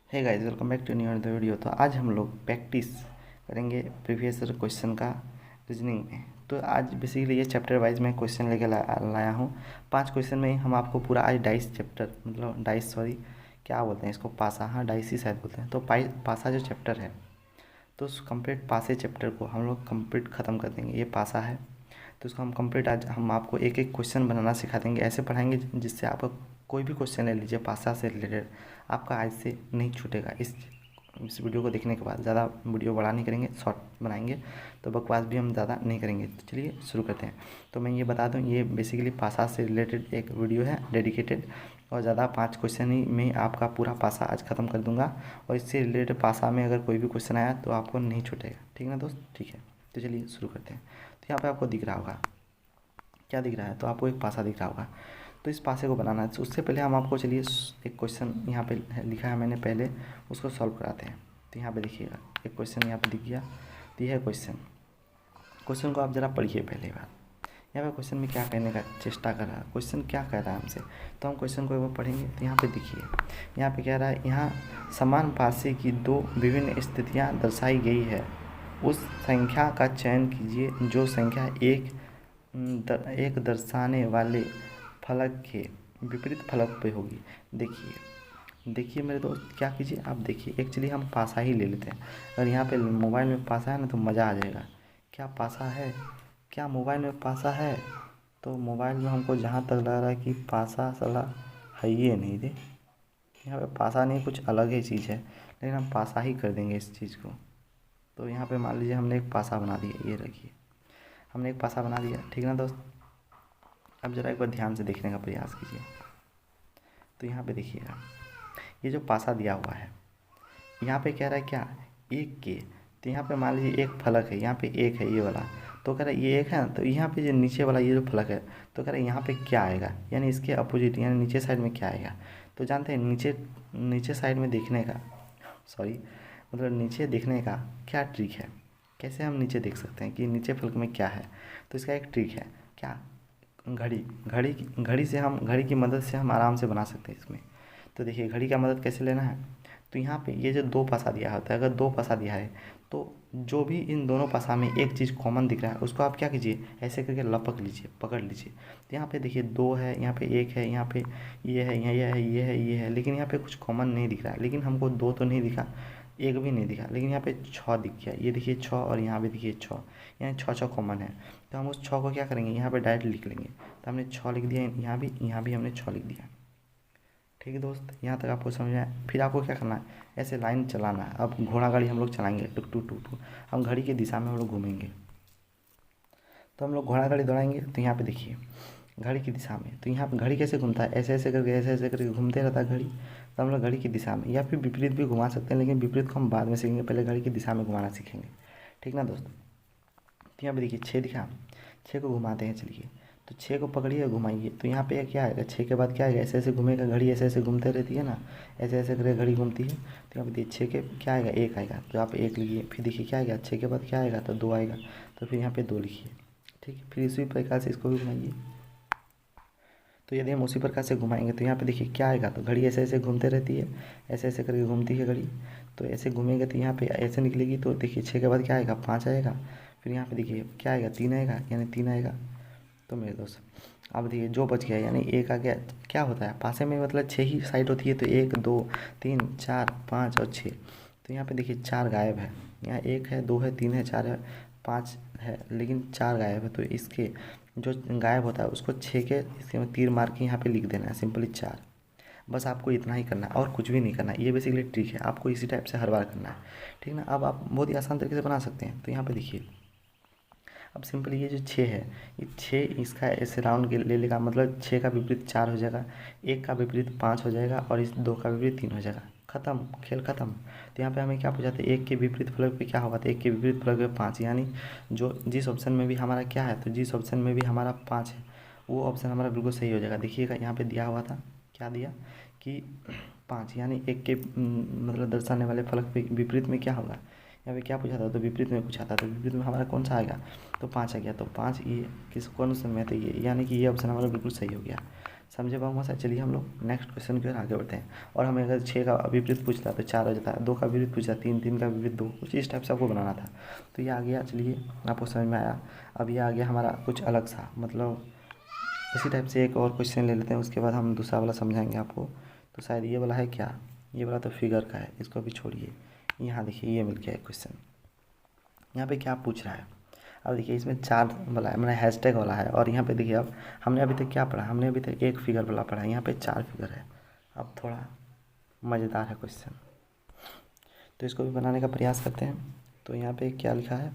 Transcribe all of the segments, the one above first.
Hey guys, welcome back to new another video. तो आज हम लोग प्रैक्टिस करेंगे प्रीवियस ईयर क्वेश्चन का रीजनिंग में। तो आज बेसिकली ये चैप्टर वाइज मैं क्वेश्चन लेके लाया हूँ। 5 क्वेश्चन में हम आपको पूरा आज डाइस चैप्टर मतलब डाइस सॉरी क्या बोलते हैं इसको, पासा, हाँ डाइस ही शायद बोलते हैं। तो पासा जो चैप्टर है तो उस कंप्लीट पासे चैप्टर को हम लोग कंप्लीट ख़त्म कर देंगे। ये पासा है तो इसको हम कंप्लीट आज हम आपको एक एक क्वेश्चन बनाना सिखा देंगे। ऐसे पढ़ाएंगे जिससे आपका कोई भी क्वेश्चन ले लीजिए पासा से रिलेटेड, आपका आज से नहीं छूटेगा। इस वीडियो को देखने के बाद ज़्यादा वीडियो बड़ा नहीं करेंगे, शॉर्ट बनाएंगे, तो बकवास भी हम ज़्यादा नहीं करेंगे। तो चलिए शुरू करते हैं। तो मैं ये बता दूं, ये बेसिकली पासा से रिलेटेड एक वीडियो है डेडिकेटेड, और ज़्यादा 5 क्वेश्चन ही में आपका पूरा पासा आज ख़त्म कर दूंगा। और इससे रिलेटेड पासा में अगर कोई भी क्वेश्चन आया तो आपको नहीं छूटेगा, ठीक है ना दोस्त? ठीक है, तो चलिए शुरू करते हैं। तो यहाँ पे आपको दिख रहा होगा, क्या दिख रहा है? तो आपको एक पासा दिख रहा होगा। तो इस पासे को बनाना है, तो उससे पहले हम आपको चलिए एक क्वेश्चन यहाँ पे लिखा है मैंने, पहले उसको सॉल्व कराते हैं। तो यहाँ पे देखिएगा एक क्वेश्चन यहाँ पे दिख गया। तो यह है क्वेश्चन को आप ज़रा पढ़िए पहले बार। यहाँ पे क्वेश्चन में क्या कहने का चेष्टा कर रहा है, क्वेश्चन क्या कह रहा है हमसे, तो हम क्वेश्चन को एक बार पढ़ेंगे। तो यहाँ पे देखिए, यहाँ पे कह रहा है, यहाँ समान पासे की 2 विभिन्न स्थितियाँ दर्शाई गई है। उस संख्या का चयन कीजिए जो संख्या एक दर्शाने वाले फलक के विपरीत फलक पे होगी। देखिए मेरे दोस्त, क्या कीजिए आप देखिए। एक्चुअली हम पासा ही ले लेते हैं। अगर यहाँ पे मोबाइल में पासा है ना तो मज़ा आ जाएगा। क्या पासा है? क्या मोबाइल में पासा है? तो मोबाइल में हमको जहाँ तक लग रहा है कि पासा साला है ही नहीं दे। यहाँ पे पासा नहीं, कुछ अलग ही चीज़ है, लेकिन हम पासा ही कर देंगे इस चीज़ को। तो यहाँ पे मान लीजिए हमने एक पासा बना दिया, ये रखिए हमने एक पासा बना दिया, ठीक है ना दोस्त? अब ज़रा एक बार ध्यान से देखने का प्रयास कीजिए। तो यहाँ पे देखिएगा, ये जो पासा दिया हुआ है यहाँ पे कह रहा है क्या, एक के। तो यहाँ पे मान लीजिए एक फलक है, यहाँ पे एक है ये वाला, तो कह रहा है ये एक है ना, तो यहाँ पे जो नीचे वाला ये जो फलक है तो कह रहा है यहाँ पे क्या आएगा, यानी इसके अपोजिट यानी नीचे साइड में क्या आएगा। तो जानते हैं नीचे साइड में देखने का मतलब नीचे देखने का क्या ट्रिक है, कैसे हम नीचे देख सकते हैं कि नीचे फलक में क्या है। तो इसका एक ट्रिक है, क्या, घड़ी की मदद से हम आराम से बना सकते हैं इसमें। तो देखिए घड़ी का मदद कैसे लेना है। तो यहाँ पे ये जो 2 पासा दिया होता है, अगर 2 पासा दिया है तो जो भी इन दोनों पासा में एक चीज़ कॉमन दिख रहा है उसको आप क्या कीजिए, ऐसे करके लपक लीजिए, पकड़ लीजिए। तो यहाँ पे देखिए 2 है, यहाँ पे 1 है, यहाँ पे ये है, यहाँ ये है, लेकिन यहाँ पे कुछ कॉमन नहीं दिख रहा है। लेकिन हमको 2 तो नहीं दिखा, 1 भी नहीं दिखा, लेकिन यहाँ पे 6 दिख गया। ये देखिए 6 और यहाँ पे देखिए 6, यहाँ 6 कॉमन है। तो हम उस 6 को क्या करेंगे, यहाँ पे डायरेक्ट लिख लेंगे। तो हमने 6 लिख दिया, यहाँ भी हमने 6 लिख दिया। ठीक है दोस्त, यहाँ तक आपको समझ में आया? फिर आपको क्या करना है, ऐसे लाइन चलाना है। अब घोड़ा गाड़ी हम लोग चलाएंगे, टुक टुक टुक टुक, हम घड़ी की दिशा में हम लोग घूमेंगे। तो हम लोग घोड़ा गाड़ी दौड़ाएंगे। तो यहाँ पे देखिए घड़ी की दिशा में, तो यहाँ पे घड़ी कैसे घूमता है, ऐसे ऐसे करके घूमते रहता है घड़ी। तो हम लोग घड़ी की दिशा में या फिर विपरीत भी घुमा सकते हैं, लेकिन विपरीत को हम बाद में सीखेंगे, पहले घड़ी की दिशा में घुमाना सीखेंगे, ठीक ना दोस्त? तो यहाँ पे देखिए 6 दिखा, 6 को घुमाते हैं, चलिए। तो 6 को पकड़िए और घुमाइए। तो यहाँ पे क्या आएगा, 6 के बाद क्या आएगा, ऐसे ऐसे घूमेगा घड़ी, ऐसे ऐसे घूमते रहती है ना, ऐसे ऐसे करके घड़ी घूमती है। तो यहाँ पे देखिए 6 के क्या आएगा, 1 आएगा, तो आप 1 लिखिए। फिर देखिए क्या आएगा, 6 के बाद क्या आएगा, तो 2 आएगा, तो फिर यहाँ पे 2 लिखिए, ठीक है। फिर इसी प्रकार से इसको भी घुमाइए। तो यदि हम उसी प्रकार से घुमाएंगे तो यहाँ पे देखिए क्या आएगा, तो घड़ी ऐसे ऐसे घूमते रहती है, ऐसे ऐसे करके घूमती है घड़ी। तो ऐसे घूमेंगे तो यहाँ पे ऐसे निकलेगी। तो देखिए 6 के बाद क्या आएगा, 5 आएगा। फिर यहाँ पे देखिए क्या आएगा, 3 आएगा, यानी 3 आएगा। तो मेरे दोस्त अब देखिए जो बच गया यानी 1 आ गया। क्या होता है पासे में, मतलब 6 ही साइड होती है, तो 1 2 3 4 5 और 6। तो यहाँ पे देखिए 4 गायब है, यहाँ 1 है, 2 है, 3 है, 4 है, 5 है, लेकिन 4 गायब है। तो इसके जो गायब होता है उसको 6 के इसके में तीर मार के यहाँ पे लिख देना है, सिंपली 4। बस आपको इतना ही करना है और कुछ भी नहीं करना है। ये बेसिकली ट्रिक है, आपको इसी टाइप से हर बार करना है, ठीक ना? अब आप बहुत ही आसान तरीके से बना सकते हैं। तो यहाँ पे देखिए अब सिंपल ये जो 6 है, ये 6 इसका ऐसे राउंड के ले लेगा, मतलब 6 का विपरीत 4 हो जाएगा, 1 का विपरीत 5 हो जाएगा और इस 2 का विपरीत 3 हो जाएगा, खत्म, खेल खत्म। तो यहाँ पे हमें क्या पूछा था, 1 के विपरीत फलक पे क्या होगा, तो 1 के विपरीत फलक पे 5, यानी जो जिस ऑप्शन में भी हमारा क्या है, तो जिस ऑप्शन में भी हमारा 5 है वो ऑप्शन हमारा बिल्कुल सही हो जाएगा। देखिएगा यहाँ पे दिया हुआ था, क्या दिया कि 5, यानी 1 के मतलब दर्शाने वाले फलक पे विपरीत में क्या होगा, यहाँ पे क्या पूछा था, तो विपरीत में पूछा था। तो विपरीत में हमारा कौन सा आएगा, तो 5 आ गया। तो 5 ये किस कौन ऑप्शन में है, तो ये, यानी कि ये ऑप्शन हमारा बिल्कुल सही हो गया। समझे भाषा। चलिए हम लोग नेक्स्ट क्वेश्चन की ओर आगे बढ़ते हैं। और हमें अगर 6 का विपरीत पूछता तो 4 हो जाता है, 2 का विपरीत पूछता 3, 3 का विपरीत 2, कुछ इस टाइप से आपको बनाना था। तो ये आ गया, चलिए आपको समझ में आया। अब ये आ गया हमारा कुछ अलग सा, मतलब इसी टाइप से एक और क्वेश्चन ले लेते हैं, उसके बाद हम दूसरा वाला समझाएंगे आपको। तो शायद ये वाला है क्या, ये वाला तो फिगर का है, इसको भी छोड़िए। यहाँ देखिए ये मिल गया एक क्वेश्चन। यहाँ पे क्या पूछ रहा है, अब देखिए इसमें 4 वाला है, मतलब हैशटैग वाला है। और यहाँ पे देखिए, अब हमने अभी तक क्या पढ़ा, हमने अभी तक एक फिगर वाला पढ़ा है, यहाँ पे 4 फिगर है। अब थोड़ा मज़ेदार है क्वेश्चन, तो इसको भी बनाने का प्रयास करते हैं। तो यहाँ पे क्या लिखा है,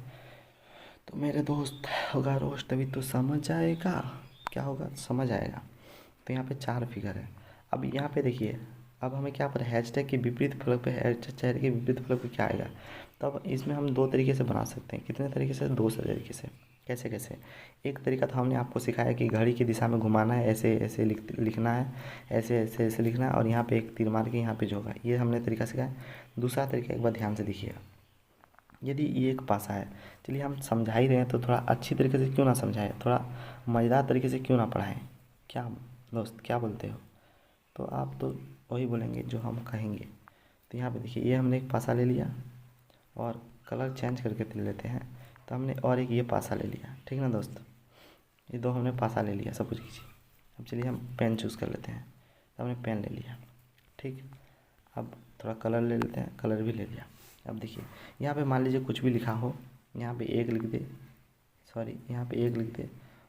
तो मेरे दोस्त होगा रोज तभी तो समझ आएगा, क्या होगा समझ आएगा। तो यहाँ पे 4 फिगर है। अब यहाँ पे देखिए, अब हमें क्या पता है हैशटैग के विपरीत फलक पे, चेहरे के विपरीत फलक पे क्या आएगा। तो अब इसमें हम 2 तरीके से बना सकते हैं। कितने तरीके से, 2 तरीके से। कैसे कैसे, एक तरीका तो हमने आपको सिखाया कि घड़ी की दिशा में घुमाना है, ऐसे ऐसे लिखना है, ऐसे ऐसे ऐसे लिखना है, और यहाँ पे एक तीर मार के यहाँ पे जो होगा, ये हमने तरीका सिखाया। दूसरा तरीका एक बार ध्यान से देखिएगा, यदि ये एक पासा है, चलिए हम समझा ही रहे हैं तो थोड़ा अच्छी तरीके से क्यों ना समझाएं, थोड़ा मज़ेदार तरीके से क्यों ना पढ़ाएं। क्या दोस्त, क्या बोलते हो। तो आप तो वही बोलेंगे जो हम कहेंगे। तो यहाँ पे देखिए, ये हमने एक पासा ले लिया और कलर चेंज करके ले लेते हैं। तो हमने और एक ये पासा ले लिया, ठीक ना दोस्त, ये 2 हमने पासा ले लिया, सब कुछ कीजिए। अब चलिए हम पेन चूज़ कर लेते हैं। तो हमने पेन ले लिया, ठीक। अब थोड़ा कलर ले लेते हैं, कलर भी ले लिया। अब देखिए यहाँ पे मान लीजिए कुछ भी लिखा हो, यहाँ पे 1 लिख दे, सॉरी यहाँ पे 1 लिख दे,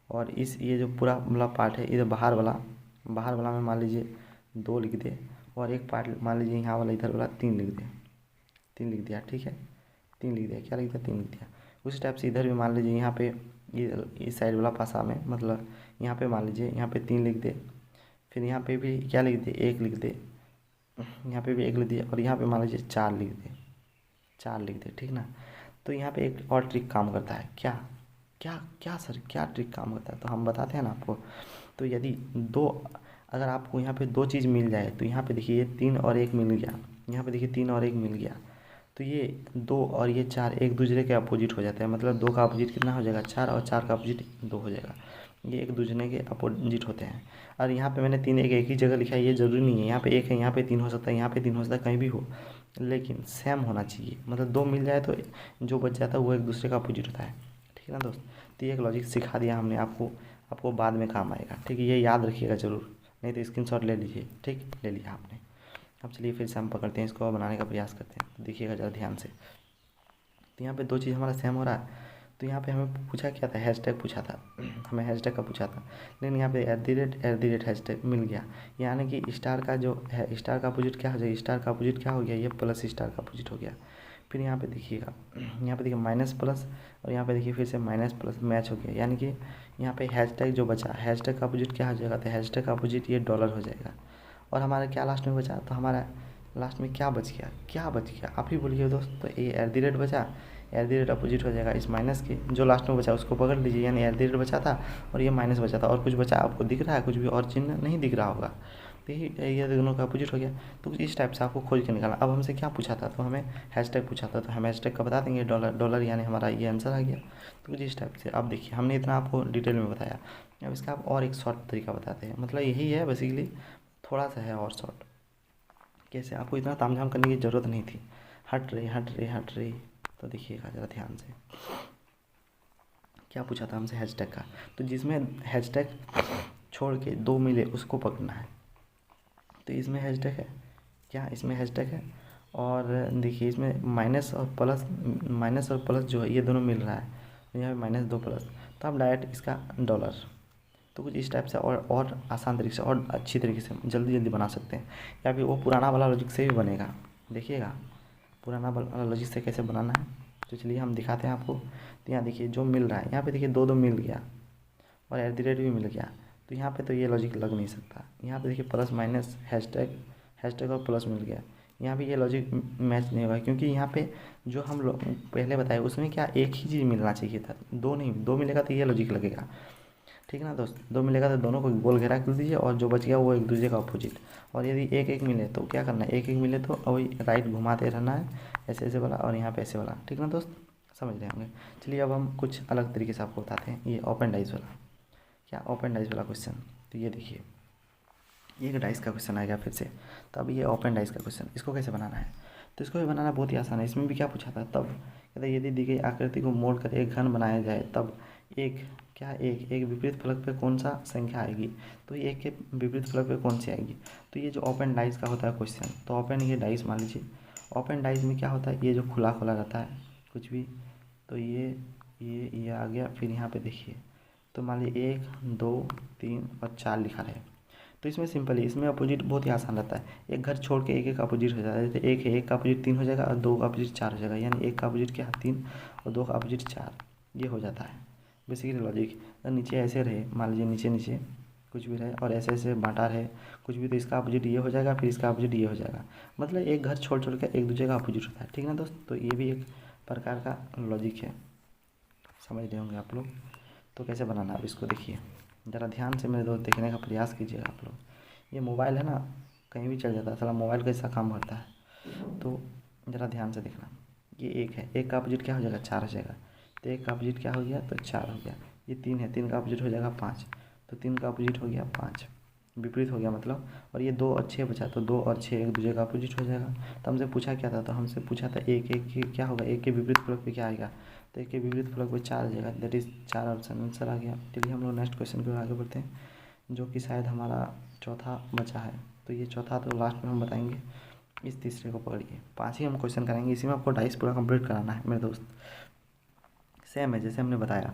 और इस ये जो पूरा वाला पार्ट है, इधर बाहर वाला में मान लीजिए 2 लिख दे, और एक पार्ट मान लीजिए यहाँ वाला इधर वाला 3 लिख दे, 3 लिख दिया, ठीक है, 3 लिख दिया, क्या लिख दिया, 3 लिख दिया। उसी टाइप से इधर भी मान लीजिए यहाँ पे इस साइड वाला पासा में, मतलब यहाँ पे मान लीजिए यहाँ पे 3 लिख दे, फिर यहाँ पे भी क्या लिख दे, 1 लिख दे, यहाँ पे भी 1 लिख दिया, और यहाँ पे मान लीजिए 4 लिख दे, 4 लिख दे, ठीक ना। तो यहाँ पे एक और ट्रिक काम करता है, क्या क्या क्या सर, क्या ट्रिक काम करता है, तो हम बताते हैं ना आपको। तो यदि 2, अगर आपको यहाँ पे 2 चीज़ मिल जाए, तो यहाँ पे देखिए ये 3 और 1 मिल गया, यहाँ पे देखिए 3 और 1 मिल गया, तो ये 2 और ये 4 एक दूसरे के अपोजिट हो जाते हैं। मतलब 2 का अपोजिट कितना हो जाएगा, 4, और 4 का अपोजिट 2 हो जाएगा। ये एक दूसरे के अपोजिट होते हैं। और यहाँ पे मैंने 3 एक ही जगह लिखा है, ये ज़रूरी नहीं है, यहाँ पे 1 है, यहाँ पे 3 हो सकता है, यहाँ पे 3 हो सकता है, कहीं भी हो, लेकिन सेम होना चाहिए। मतलब 2 मिल जाए तो जो बच जाता है वो एक दूसरे का अपोजिट होता है, ठीक है ना दोस्त। तो ये एक लॉजिक सिखा दिया हमने आपको, आपको बाद में काम आएगा, ठीक है। ये याद रखिएगा ज़रूर, नहीं तो स्क्रीनशॉट ले लीजिए, ठीक, ले लिया आपने। अब चलिए फिर से हम पकड़ते हैं इसको और बनाने का प्रयास करते हैं। तो देखिएगा ज़रा ध्यान से। तो यहाँ पे 2 चीज़ हमारा सेम हो रहा है। तो यहाँ पे हमें पूछा क्या था, हैशटैग पूछा था, हमें हैशटैग का पूछा था, लेकिन यहाँ पे @ हैशटैग मिल गया। यानी कि स्टार का जो है, स्टार का अपोजिट क्या हो जाएगा, स्टार का अपोजिट क्या हो गया, ये प्लस स्टार का अपोजिट हो गया। फिर यहाँ पे देखिएगा, यहाँ पे देखिए माइनस प्लस, और यहाँ पे देखिए फिर से माइनस प्लस मैच हो गया। यानी कि यहाँ पे हैशटैग जो बचा, हैशटैग का अपोजिट क्या हो जाएगा, तो हैशटैग का अपोजिट ये डॉलर हो जाएगा। और हमारा क्या लास्ट में बचा, तो हमारा लास्ट में क्या बच गया, क्या बच गया, आप ही बोलिए दोस्त। तो ये @ बचा, @ अपोजिट हो जाएगा इस माइनस के, जो लास्ट में बचा उसको पकड़ लीजिए, यानी @ बचा था और ये माइनस बचा था, और कुछ बचा आपको दिख रहा है, कुछ भी और चिन्ह नहीं दिख रहा होगा, तो ये दोनों का अपोजिट हो गया। तो कुछ इस टाइप से आपको खोज के निकालना। अब हमसे क्या पूछा था, तो हमें हैशटैग पूछा था, तो हम हैशटैग का बता देंगे, डॉलर यानी हमारा ये आंसर आ गया। तो कुछ इस टाइप से। अब देखिए हमने इतना आपको डिटेल में बताया, अब इसका आप और एक शॉर्ट तरीका बताते हैं, मतलब यही है बेसिकली, थोड़ा सा है और शॉर्ट। कैसे, आपको इतना तामझाम करने की ज़रूरत नहीं थी, हट रही। तो देखिएगा ज़रा ध्यान से, क्या पूछा था हमसे हैशटैग का, तो जिसमें हैशटैग छोड़ के 2 मिले उसको पकड़ना है। तो इसमें हैशटैग है क्या, इसमें हैशटैग है, और देखिए इसमें माइनस और प्लस जो है ये दोनों मिल रहा है, यहाँ पे -2 प्लस, तो आप डायरेक्ट इसका डॉलर। तो कुछ इस टाइप से और आसान तरीके से और अच्छी तरीके से जल्दी बना सकते हैं, या फिर वो पुराना वाला लॉजिक से भी बनेगा। देखिएगा पुराना वाला लॉजिक से कैसे बनाना है, तो चलिए हम दिखाते हैं आपको। तो यहाँ देखिए जो मिल रहा है, यहाँ पे देखिए 2 मिल गया, और @ भी मिल गया, तो यहाँ पे तो ये लॉजिक लग नहीं सकता। यहाँ पे देखिए प्लस माइनस हैशटैग और प्लस मिल गया, यहाँ पे ये लॉजिक मैच नहीं होगा, क्योंकि यहाँ पे जो हम लोग पहले बताए उसमें क्या एक ही चीज़ मिलना चाहिए था, 2 नहीं, 2 मिलेगा तो ये लॉजिक लगेगा, ठीक है ना दोस्त। 2 मिलेगा तो दोनों को गोल घेरा कर दीजिए, और जो बच गया वो एक दूसरे का अपोजिट। और यदि 1 मिले तो क्या करना है, 1 मिले तो वही राइट घुमाते रहना है, ऐसे ऐसे वाला, और यहाँ पे ऐसे वाला, ठीक ना दोस्त, समझ रहे होंगे। चलिए अब हम कुछ अलग तरीके से आपको बताते हैं, ये ओपन डाइस वाला। क्या ओपन डाइस वाला क्वेश्चन, तो ये देखिए एक डाइस का क्वेश्चन आएगा फिर से। तो अब ये ओपन डाइस का क्वेश्चन, इसको कैसे बनाना है? तो इसको भी बनाना बहुत ही आसान है। इसमें भी क्या पूछा था तब, कहते यदि दी गई आकृति को मोड़ कर एक घन बनाया जाए तब एक विपरीत फलक पे कौन सा संख्या आएगी? तो एक के विपरीत फलक पे कौन सी आएगी? तो ये जो ओपन डाइस का होता है क्वेश्चन, तो ओपन ये डाइस मान लीजिए, ओपन डाइस में क्या होता है, ये जो खुला खुला रहता है कुछ भी, तो ये आ गया। फिर यहाँ पे देखिए, तो मान लीजिए 1 2 3 और 4 लिखा रहे। तो इसमें सिंपल है, इसमें अपोजिट बहुत ही आसान रहता है। एक घर छोड़ के एक अपोजिट हो जाता है। जैसे एक है, एक का अपोजिट 3 हो जाएगा और 2 का अपोजिट 4 हो जाएगा, यानी एक का अपोजिट क्या है 3 और 2 का अपोजिट 4, ये हो जाता है बेसिकली लॉजिक। अगर नीचे ऐसे रहे, मान लीजिए नीचे नीचे कुछ भी रहे और ऐसे ऐसे बांटा रहे कुछ भी, तो इसका अपोजिट ये हो जाएगा, फिर इसका अपोजिट ये हो जाएगा। मतलब एक घर छोड़ छोड़ के एक दूसरे का अपोजिट होता है, ठीक है ना दोस्त? तो ये भी एक प्रकार का लॉजिक है, समझ रहे होंगे आप लोग। तो कैसे बनाना है अब इसको देखिए, ज़रा ध्यान से मेरे दोस्त देखने का प्रयास कीजिएगा आप लोग। ये मोबाइल है ना, कहीं भी चल जाता है साला, मोबाइल कैसा काम करता है। तो ज़रा ध्यान से देखना, ये एक है, एक का अपोजिट क्या हो जाएगा 4 हो जाएगा। तो एक का अपोजिट क्या हो गया, तो 4 हो गया। ये 3 है, 3 का अपोजिट हो जाएगा 5, तो 3 का अपोजिट हो गया 5, विपरीत हो गया मतलब। और ये 2 और 6 बचा, तो 2 और 6 एक दूसरे का अपोजिट हो जाएगा। तो हमसे पूछा क्या था, तो हमसे पूछा था एक एक क्या होगा, एक के विपरीत फलक पे क्या आएगा? तो एक के विपरीत फलक पे 4 आ जाएगा, दैट इज़ 4 ऑप्शन आंसर आ गया। चलिए हम लोग नेक्स्ट क्वेश्चन की ओर आगे बढ़ते हैं, जो कि शायद हमारा चौथा बचा है। तो ये चौथा तो लास्ट में हम बताएंगे। इस तीसरे को पकड़िए, 5 ही हम क्वेश्चन करेंगे, इसी में आपको डाइस पूरा कंप्लीट कराना है मेरे दोस्त। सेम है जैसे हमने बताया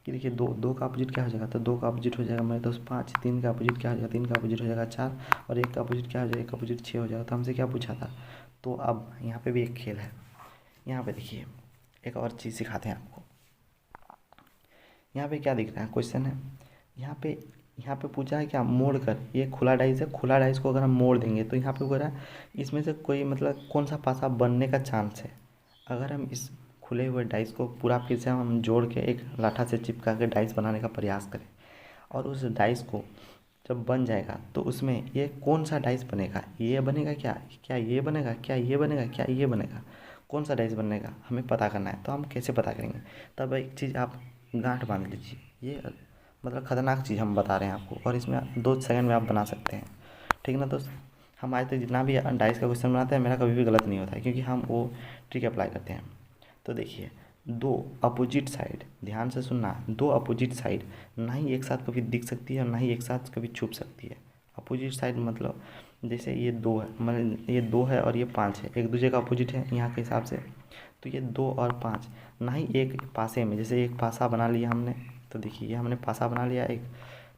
कि देखिए, दो का अपोजिट क्या हो जाएगा, तो 2 का अपोजिट हो जाएगा मेरे दोस्त 5, 3 का अपोजिट क्या हो जाएगा, 3 का अपोजिट हो जाएगा 4, और एक का अपोजिट क्या हो जाएगा, एक का अपोजिट 6 हो जाएगा। तो हमसे क्या पूछा था? तो अब यहाँ पे भी एक खेल है। यहाँ पे देखिए, एक और चीज़ सिखाते हैं आपको। यहाँ पे क्या दिख रहा है, क्वेश्चन है यहाँ पे पूछा है क्या, मोड़ कर, ये खुला डाइस है, खुला डाइस को अगर हम मोड़ देंगे तो यहाँ पे हो रहा है इसमें से कोई मतलब कौन सा पासा बनने का चांस है। अगर हम इस खुले हुए डाइस को पूरा फिर से हम जोड़ के एक लाठा से चिपका के डाइस बनाने का प्रयास करें, और उस डाइस को जब बन जाएगा तो उसमें ये कौन सा डाइस बनेगा, ये बनेगा क्या, क्या ये बनेगा, क्या ये बनेगा, क्या ये बनेगा, कौन सा डाइस बनेगा हमें पता करना है। तो हम कैसे पता करेंगे? तब एक चीज़ आप गांठ बांध लीजिए, ये मतलब ख़तरनाक चीज़ हम बता रहे हैं आपको, और इसमें 2 सेकंड में आप बना सकते हैं, ठीक है ना दोस्त? हम आज तक जितना भी डाइस का क्वेश्चन बनाते हैं, मेरा कभी भी गलत नहीं होता है, क्योंकि हम वो ट्रिक अप्लाई करते हैं। तो देखिए, 2 अपोजिट साइड, ध्यान से सुनना, 2 अपोजिट साइड ना ही एक साथ कभी दिख सकती है और ना ही एक साथ कभी छुप सकती है। अपोजिट साइड मतलब जैसे ये 2 है, मतलब ये 2 है और ये 5 है, एक दूसरे का अपोजिट है यहाँ के हिसाब से। तो ये 2 और 5 ना ही एक पासे में, जैसे एक पासा बना लिया हमने, तो देखिए ये हमने पासा बना लिया एक,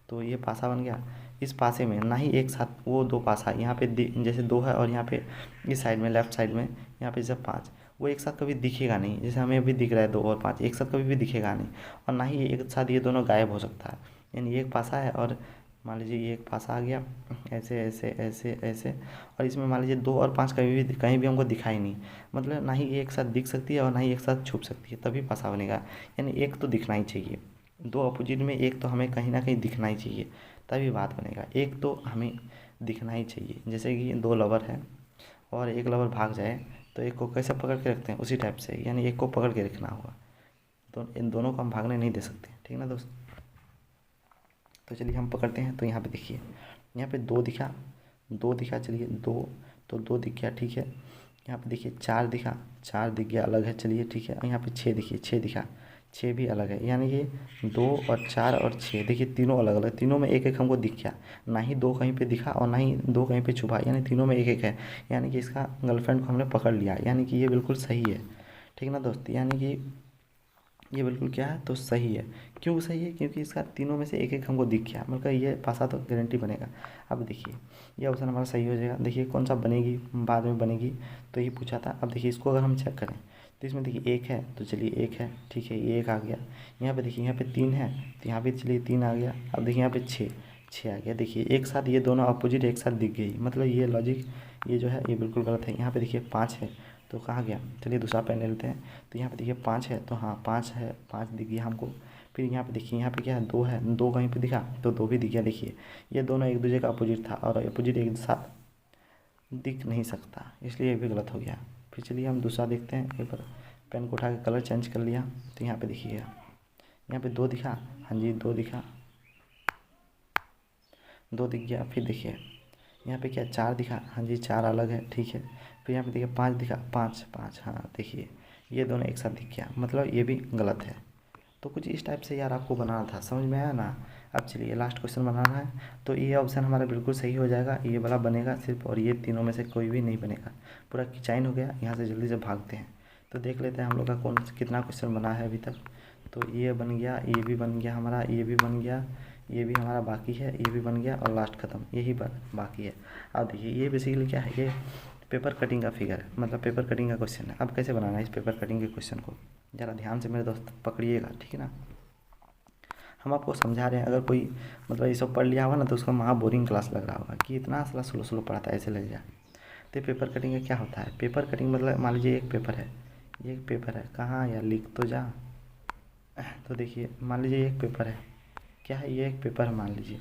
तो ये पासा बन गया। इस पासे में ना ही एक साथ वो 2 पासा, यहाँ पे जैसे 2 है और यहाँ पे इस साइड में लेफ्ट साइड में यहाँ पे जैसे 5, वो एक साथ कभी दिखेगा नहीं। जैसे हमें अभी दिख रहा है 2 और 5 एक साथ कभी भी दिखेगा नहीं, और ना ही एक साथ ये दोनों गायब हो सकता है। यानी ये एक पासा है और मान लीजिए ये एक पासा आ गया, ऐसे ऐसे ऐसे ऐसे, और इसमें मान लीजिए 2 और 5 कहीं भी हमको दिखाई नहीं, मतलब ना ही ये एक साथ दिख सकती है और ना ही एक साथ छुप सकती है, तभी पासा बनेगा। यानी एक तो दिखना ही चाहिए, 2 अपोजिट में एक तो हमें कहीं ना कहीं दिखना ही चाहिए, तभी बात बनेगा। एक तो हमें दिखना ही चाहिए, जैसे कि 2 लवर है और एक लवर भाग जाए, तो एक को कैसे पकड़ के रखते हैं, उसी टाइप से, यानी एक को पकड़ के रखना होगा। तो इन दोनों को हम भागने नहीं दे सकते, ठीक है ना दोस्त? तो चलिए हम पकड़ते हैं। तो यहाँ पे देखिए, यहाँ पे 2 दिखा, 2 दिखा, चलिए 2, तो 2 दिख गया, ठीक है। यहाँ पे देखिए 4 दिखा, 4 दिख गया, अलग है, चलिए ठीक है। और यहाँ पे 6 दिखिए, 6 दिखा, 6 भी अलग है, यानी ये 2 और 4 और 6 देखिए तीनों अलग अलग, तीनों में एक एक हमको दिख गया, ना ही 2 कहीं पे दिखा और ना ही 2 कहीं पे छुपा, यानी तीनों में एक एक है। यानी कि इसका गर्लफ्रेंड को हमने पकड़ लिया, यानी कि ये बिल्कुल सही है, ठीक है ना दोस्त? यानी कि ये बिल्कुल क्या है, तो सही है। क्यों सही है? क्योंकि इसका तीनों में से एक एक हमको दिख गया, मतलब ये पासा तो गारंटी बनेगा। अब देखिए, ये ऑप्शन हमारा सही हो जाएगा। देखिए कौन सा बनेगी, बाद में बनेगी, तो ये पूछा था। अब देखिए इसको अगर हम चेक करें, तो इसमें देखिए 1 है, तो चलिए 1 है, ठीक है, ये 1 आ गया। यहाँ पे देखिए, यहाँ पे 3 है, तो यहाँ पे चलिए 3 आ गया। अब देखिए यहाँ पे 6 आ गया। देखिए एक साथ ये दोनों अपोजिट एक साथ दिख गई, मतलब ये लॉजिक ये जो है ये बिल्कुल गलत है। यहाँ पे देखिए 5 है, तो कहाँ गया? चलिए दूसरा पेन ले लेते हैं। तो यहाँ पे देखिए 5 है, तो हाँ 5 है, 5 दिख गया हमको। फिर यहाँ पे देखिए, यहाँ पे क्या है, 2 है, 2 कहीं पे दिखा, तो 2 भी दिख गया। देखिए ये दोनों एक दूसरे का अपोजिट था, और अपोजिट एक साथ दिख नहीं सकता, इसलिए ये भी गलत हो गया। फिर चलिए हम दूसरा देखते हैं। एक बार पेन को उठा के कलर चेंज कर लिया, तो यहाँ पे देखिएगा, यहाँ पे 2 दिखा, हाँ जी 2 दिखा, 2 दिख गया। फिर देखिए यहाँ पे क्या 4 दिखा, हाँ जी 4 अलग है, ठीक है। फिर यहाँ पे देखिए 5 दिखा, 5 5, हाँ देखिए ये दोनों एक साथ दिख गया, मतलब ये भी गलत है। तो कुछ इस टाइप से यार आपको बनाना था, समझ में आया ना। अब चलिए लास्ट क्वेश्चन बनाना है। तो ये ऑप्शन हमारा बिल्कुल सही हो जाएगा, ये वाला बनेगा सिर्फ, और ये तीनों में से कोई भी नहीं बनेगा। पूरा किचाइन हो गया, यहाँ से जल्दी से भागते हैं। तो देख लेते हैं हम लोग का कौन कितना क्वेश्चन बना है अभी तक। तो ये बन गया, ये भी बन गया हमारा, ये भी बन गया, ये भी हमारा बाकी है, ये भी बन गया, और लास्ट ख़त्म, यही बाकी है। अब देखिए ये बेसिकली क्या है, ये पेपर कटिंग का फिगर है, मतलब पेपर कटिंग का क्वेश्चन है। अब कैसे बनाना है इस पेपर कटिंग के क्वेश्चन को, ज़रा ध्यान से मेरे दोस्त पकड़िएगा, ठीक है ना। हम आपको समझा रहे हैं, अगर कोई मतलब ये सब पढ़ लिया होगा ना तो उसका महा बोरिंग क्लास लग रहा होगा कि इतना साला स्लो स्लो पढ़ाता है, ऐसे लग जाए। तो पेपर कटिंग का क्या होता है, पेपर कटिंग मतलब मान लीजिए एक पेपर है, ये एक पेपर है, कहाँ यार लिख तो जा। तो देखिए मान लीजिए एक पेपर है, क्या है, ये एक पेपर है मान लीजिए,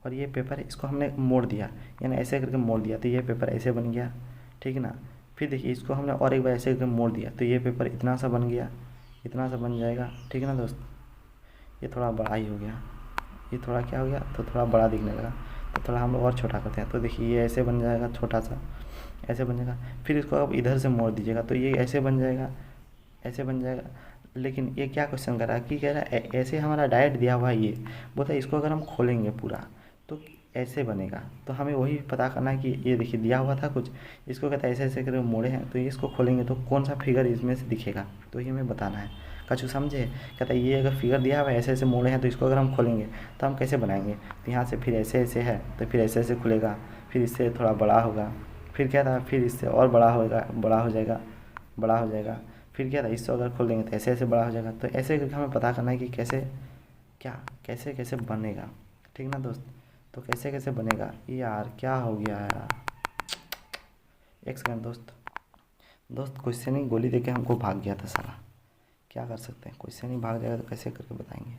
और ये पेपर है, इसको हमने मोड़ दिया, यानी ऐसे करके मोड़ दिया, तो ये पेपर ऐसे बन गया, ठीक है ना। फिर देखिए इसको हमने और एक बार ऐसे करके मोड़ दिया, तो ये पेपर इतना सा बन गया, इतना सा बन जाएगा, ठीक है ना दोस्त। ये थोड़ा बड़ा ही हो गया, ये थोड़ा क्या हो गया, तो थोड़ा बड़ा दिखने लगा। तो थोड़ा हम लोग और छोटा करते हैं, तो देखिए ये ऐसे बन जाएगा, छोटा सा ऐसे बन जाएगा। फिर इसको अब इधर से मोड़ दीजिएगा, तो ये ऐसे बन जाएगा, ऐसे बन जाएगा। लेकिन ये क्या क्वेश्चन कर रहा है कि कह रहा है ऐसे हमारा डायरेक्ट दिया हुआ है, ये बोलता है इसको अगर हम खोलेंगे पूरा तो ऐसे बनेगा। तो हमें वही पता करना है कि ये देखिए दिया हुआ था कुछ, इसको कहता है ऐसे ऐसे करके मोड़े हैं, तो ये इसको खोलेंगे तो कौन सा फिगर इसमें से दिखेगा, तो ये हमें बताना है। कछु समझे, कहता है ये अगर फिगर दिया हुआ है ऐसे ऐसे मोड़े हैं, तो इसको अगर हम खोलेंगे तो हम कैसे बनाएंगे। तो यहाँ से फिर ऐसे ऐसे है, तो फिर ऐसे ऐसे खुलेगा, फिर इससे थोड़ा बड़ा होगा, फिर क्या था, फिर इससे और बड़ा होगा, बड़ा हो जाएगा, बड़ा हो जाएगा। फिर क्या था, इसको अगर खोल देंगे तो ऐसे ऐसे बड़ा हो जाएगा। तो ऐसे करके हमें पता करना है कि कैसे क्या, कैसे कैसे बनेगा, ठीक ना दोस्त। तो कैसे कैसे बनेगा, यार क्या हो गया यार, एक सेकंड दोस्त। दोस्त क्वेश्चन ही गोली देके हमको भाग गया था साला, क्या कर सकते हैं, क्वेश्चन ही भाग जाएगा तो कैसे करके बताएंगे।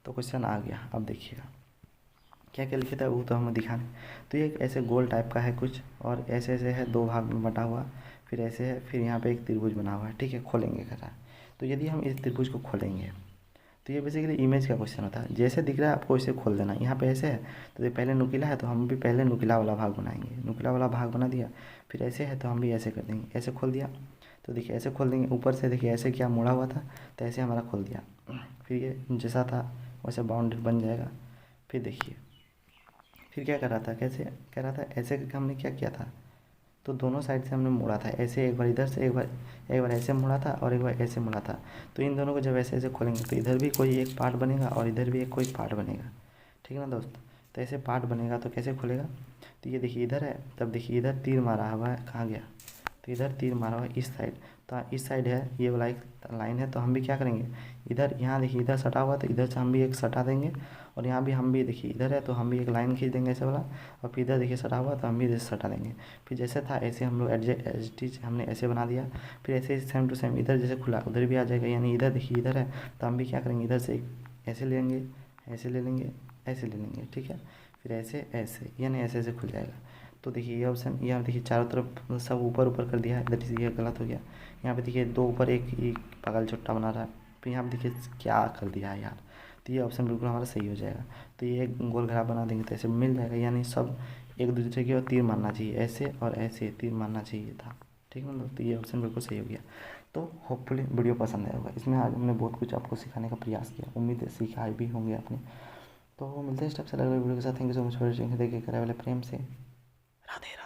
तो क्वेश्चन आ गया, अब देखिएगा क्या क्या लिखे था वो तो हमें दिखाने। तो ये ऐसे गोल टाइप का है कुछ, और ऐसे ऐसे है, 2 भाग में बटा हुआ, फिर ऐसे है, फिर यहाँ पे एक त्रिभुज बना हुआ है, ठीक है, खोलेंगे कह रहा है। तो यदि हम इस त्रिभुज को खोलेंगे तो ये बेसिकली इमेज का क्वेश्चन होता है, जैसे दिख रहा है आपको वैसे खोल देना। यहाँ पे ऐसे है तो ये पहले नुकीला है, तो हम भी पहले नुकीला वाला भाग बनाएंगे, नुकीला वाला भाग बना दिया। फिर ऐसे है तो हम भी ऐसे कर देंगे, ऐसे खोल दिया। तो देखिए ऐसे खोल देंगे, ऊपर से देखिए ऐसे क्या मुड़ा हुआ था, तो ऐसे हमारा खोल दिया। फिर ये जैसा था वैसे बाउंड्री बन जाएगा। फिर देखिए फिर क्या कर रहा था, कैसे कह रहा था, ऐसे करके हमने क्या किया था, तो दोनों साइड से हमने मोड़ा था ऐसे, एक बार इधर से, एक बार ऐसे मोड़ा था, और एक बार ऐसे मोड़ा था। तो इन दोनों को जब ऐसे ऐसे खोलेंगे तो इधर भी कोई एक पार्ट बनेगा और इधर भी एक कोई पार्ट बनेगा, ठीक है ना दोस्त। तो ऐसे पार्ट बनेगा तो कैसे खुलेगा, तो ये देखिए इधर है, तब देखिए इधर तीर मारा हुआ है, कहाँ गया, तो इधर तीर मारा हुआ है इस साइड। तो इस साइड है, ये वाला एक लाइन है, तो हम भी क्या करेंगे, इधर यहाँ देखिए इधर सटा हुआ, तो इधर से हम भी एक सटा देंगे, और यहाँ भी हम भी देखिए इधर है तो हम भी एक लाइन खींच देंगे ऐसे वाला, और फिर इधर देखिए सटा हुआ तो हम भी इधर सटा देंगे। फिर जैसे था ऐसे हम लोग एडजस्ट हमने ऐसे बना दिया। फिर ऐसे सेम टू सेम इधर जैसे खुला उधर भी आ जाएगा, यानी इधर देखिए इधर है तो हम भी क्या करेंगे, इधर से ऐसे ले लेंगे, ऐसे ले लेंगे, ऐसे ले लेंगे, ठीक है। फिर ऐसे ऐसे, यानी ऐसे ऐसे खुल जाएगा। तो देखिए ये ऑप्शन, यहाँ देखिए चारों तरफ सब ऊपर ऊपर कर दिया है, इधर से ये गलत हो गया। यहाँ पे देखिए 2 ऊपर एक पागल चुट्टा बना रहा है। फिर यहाँ पे देखिए क्या कर दिया है यार, तो ये ऑप्शन बिल्कुल हमारा सही हो जाएगा। तो ये एक गोल घेरा बना देंगे तो ऐसे मिल जाएगा, यानी सब एक दूसरे की ओर तीर मारना चाहिए, ऐसे और ऐसे तीर मारना चाहिए था, ठीक है ना। तो ये ऑप्शन बिल्कुल सही हो गया। तो होपफुली वीडियो पसंद आया होगा, इसमें आज हमने बहुत कुछ आपको सिखाने का प्रयास किया, उम्मीद है सिखाए भी होंगे आपने। तो मिलते हैं स्टेप से अलग वीडियो के साथ। Thank you so much for watching. देखिए करे वाले प्रेम से राधे।